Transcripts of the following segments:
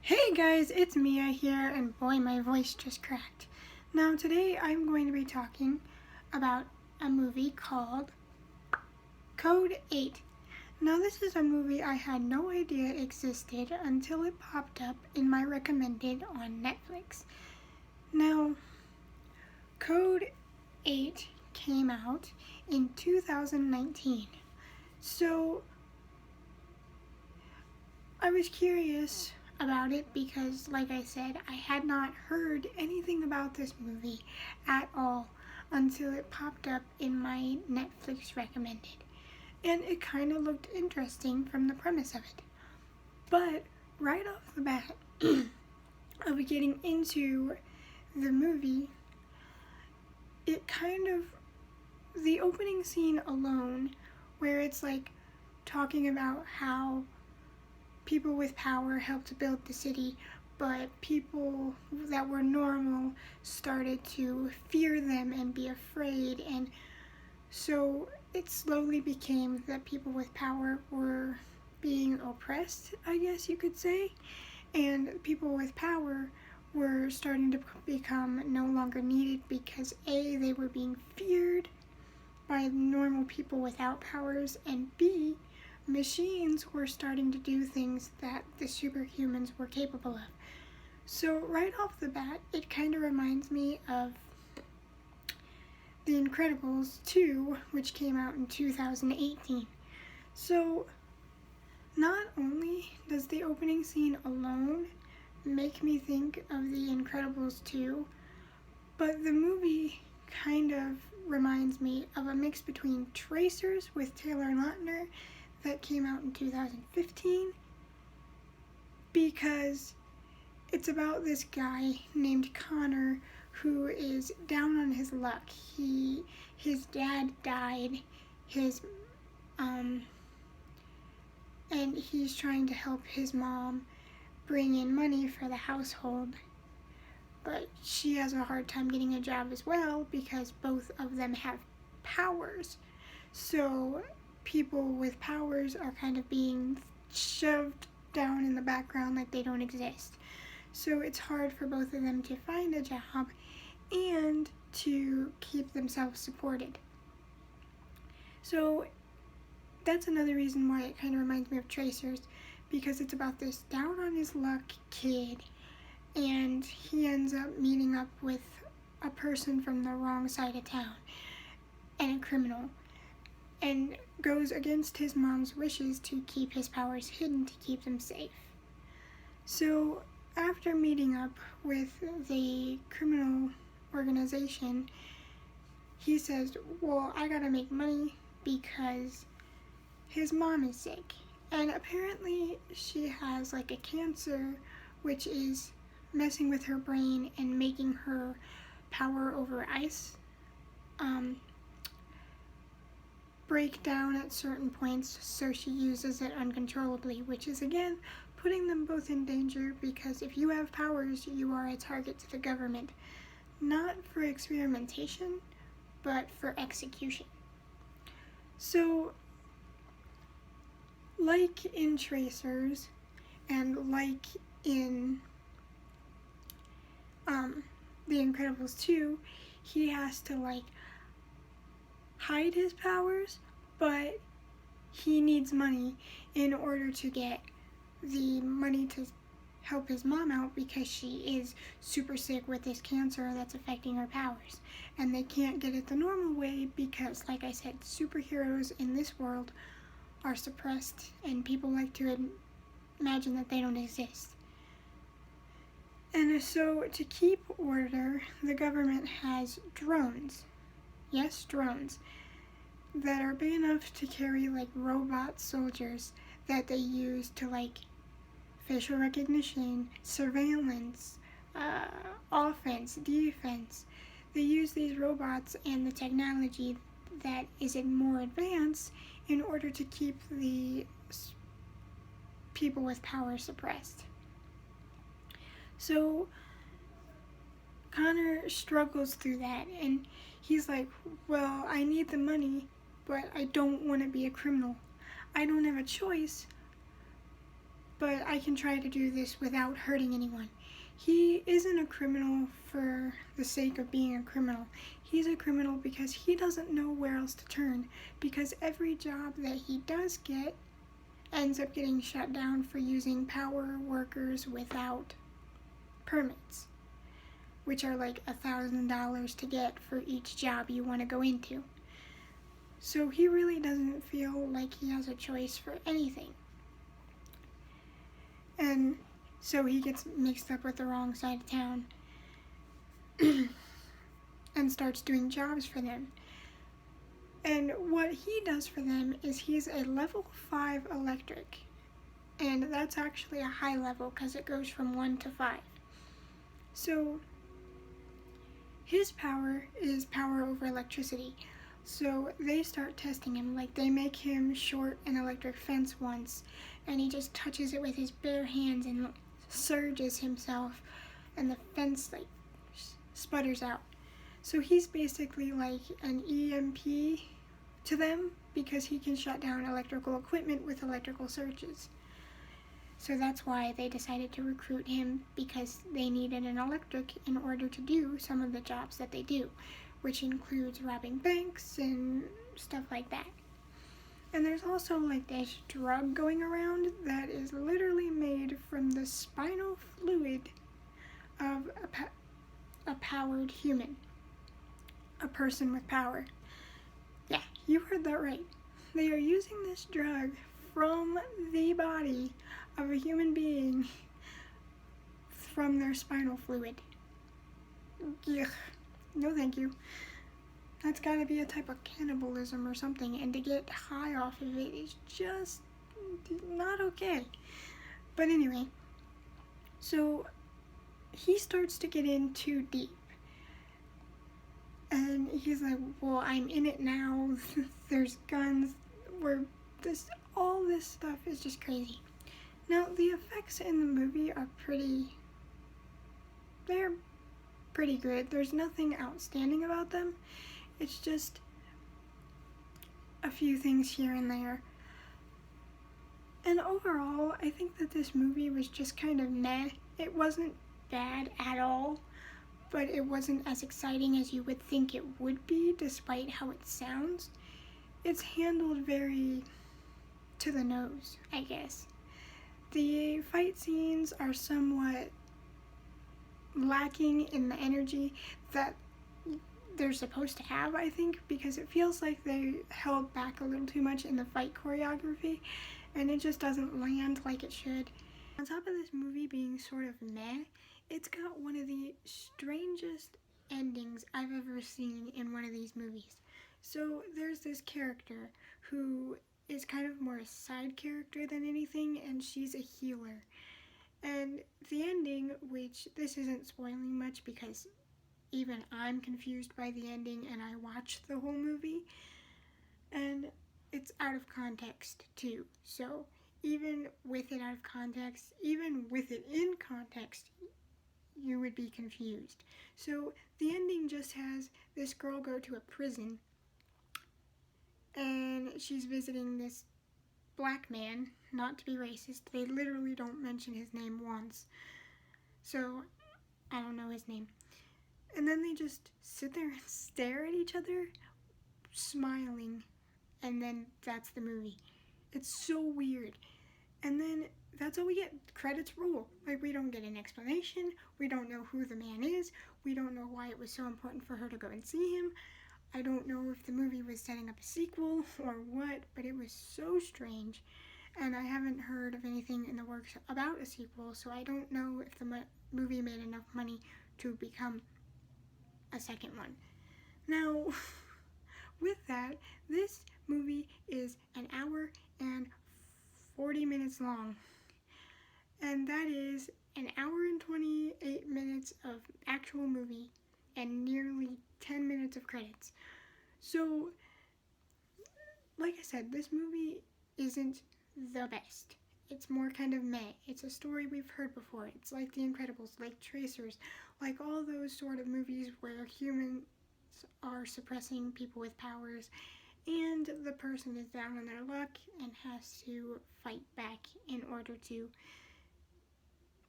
Hey guys, it's Mia here, and boy, my voice just cracked. Now, today I'm going to be talking about a movie called Code 8. Now, this is a movie I had no idea existed until it popped up in my recommended on Netflix. Now, Code 8 came out in 2019. So, I was curious about it because, like I said, I had not heard anything about this movie at all until it popped up in my Netflix recommended. And it kind of looked interesting from the premise of it. But right off the bat, of getting into the movie, it the opening scene alone, where it's like talking about how people with power helped build the city, but people that were normal started to fear them and be afraid, and so it slowly became that people with power were being oppressed, I guess you could say, and people with power were starting to become no longer needed because A, they were being feared by normal people without powers, and B, machines were starting to do things that the superhumans were capable of. So right off the bat, it kind of reminds me of The Incredibles 2, which came out in 2018. So not only does the opening scene alone make me think of The Incredibles 2, but the movie kind of reminds me of a mix between Tracers with Taylor Lautner that came out in 2015, because it's about this guy named Connor who is down on his luck. His dad died, and he's trying to help his mom bring in money for the household, but she has a hard time getting a job as well because both of them have powers. So people with powers are kind of being shoved down in the background like they don't exist. So it's hard for both of them to find a job and to keep themselves supported. So that's another reason why it kind of reminds me of Tracers, because it's about this down on his luck kid, and he ends up meeting up with a person from the wrong side of town and a criminal, and goes against his mom's wishes to keep his powers hidden to keep them safe. So after meeting up with the criminal organization, he says, well, I gotta make money because his mom is sick. And apparently she has like a cancer which is messing with her brain and making her power over ice break down at certain points, so she uses it uncontrollably, which is again putting them both in danger, because if you have powers, you are a target to the government, not for experimentation, but for execution. So, like in Tracers, and like in The Incredibles 2, he has to hide his powers, but he needs money in order to get the money to help his mom out, because she is super sick with this cancer that's affecting her powers. And they can't get it the normal way because, like I said, superheroes in this world are suppressed and people like to imagine that they don't exist. And so to keep order, the government has drones. Yes, drones that are big enough to carry robot soldiers that they use to facial recognition, surveillance, offense, defense. They use these robots and the technology that is more advanced in order to keep the people with power suppressed. So Connor struggles through that, and he's like, well, I need the money, but I don't want to be a criminal. I don't have a choice but I can try to do this without hurting anyone. He isn't a criminal for the sake of being a criminal. He's a criminal because he doesn't know where else to turn, because every job that he does get ends up getting shut down for using power workers without permits, which are like $1,000 to get for each job you want to go into. So he really doesn't feel like he has a choice for anything. And so he gets mixed up with the wrong side of town and starts doing jobs for them. And what he does for them is he's a level 5 electric. And that's actually a high level because it goes from 1 to 5. So his power is power over electricity. So they start testing him. Like, they make him short an electric fence once, and he just touches it with his bare hands and surges himself, and the fence like sputters out. So he's basically like an EMP to them because he can shut down electrical equipment with electrical surges. So that's why they decided to recruit him, because they needed an electric in order to do some of the jobs that they do, which includes robbing banks and stuff like that. And there's also like this drug going around that is literally made from the spinal fluid of a powered human, a person with power. Yeah, you heard that right. They are using this drug from the body of a human being from their spinal fluid. Ugh. No thank you. That's gotta be a type of cannibalism or something, and to get high off of it is just not okay. But anyway, so he starts to get in too deep. And he's like, well, I'm in it now. There's guns. All this stuff is just crazy. Now, the effects in the movie are they're pretty good. There's nothing outstanding about them. It's just a few things here and there. And overall, I think that this movie was just kind of meh. It wasn't bad at all, but it wasn't as exciting as you would think it would be, despite how it sounds. It's handled very to the nose, I guess. The fight scenes are somewhat lacking in the energy that they're supposed to have, I think, because it feels like they held back a little too much in the fight choreography, and it just doesn't land like it should. On top of this movie being sort of meh, it's got one of the strangest endings I've ever seen in one of these movies. So there's this character who is kind of more a side character than anything, and she's a healer. And the ending, which this isn't spoiling much because even I'm confused by the ending and I watched the whole movie, and it's out of context too. So even with it out of context, even with it in context, you would be confused. So the ending just has this girl go to a prison, and she's visiting this black man, not to be racist. They literally don't mention his name once. So I don't know his name. And then they just sit there and stare at each other, smiling, and then that's the movie. It's so weird. And then that's all we get. Credits roll. Like, we don't get an explanation. We don't know who the man is. We don't know why it was so important for her to go and see him. I don't know if the movie was setting up a sequel or what, but it was so strange. And I haven't heard of anything in the works about a sequel, so I don't know if the movie made enough money to become a second one. Now, with that, this movie is an hour and 40 minutes long. And that is an hour and 28 minutes of actual movie and nearly 10 minutes of credits. So, like I said, this movie isn't the best. It's more kind of meh. It's a story we've heard before. It's like The Incredibles, like Tracers, like all those sort of movies where humans are suppressing people with powers and the person is down on their luck and has to fight back in order to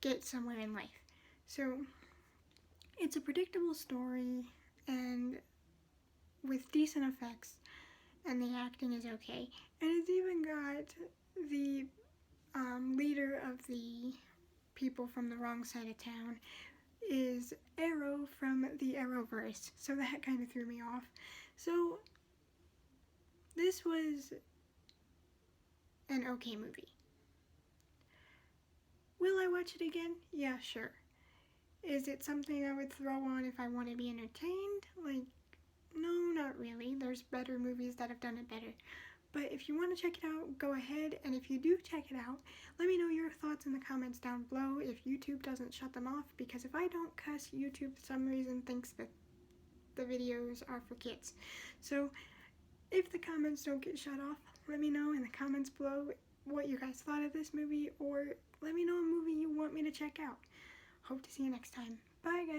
get somewhere in life. So it's a predictable story and with decent effects, and the acting is okay. And it's even got the leader of the people from the wrong side of town is Arrow from the Arrowverse, so that kind of threw me off. So this was an okay movie. Will I watch it again? Yeah, sure. Is it something I would throw on if I want to be entertained? Like, no, not really. There's better movies that have done it better. But if you want to check it out, go ahead. And if you do check it out, let me know your thoughts in the comments down below if YouTube doesn't shut them off. Because if I don't cuss, YouTube for some reason thinks that the videos are for kids. So if the comments don't get shut off, let me know in the comments below what you guys thought of this movie, or let me know a movie you want me to check out. Hope to see you next time. Bye, guys.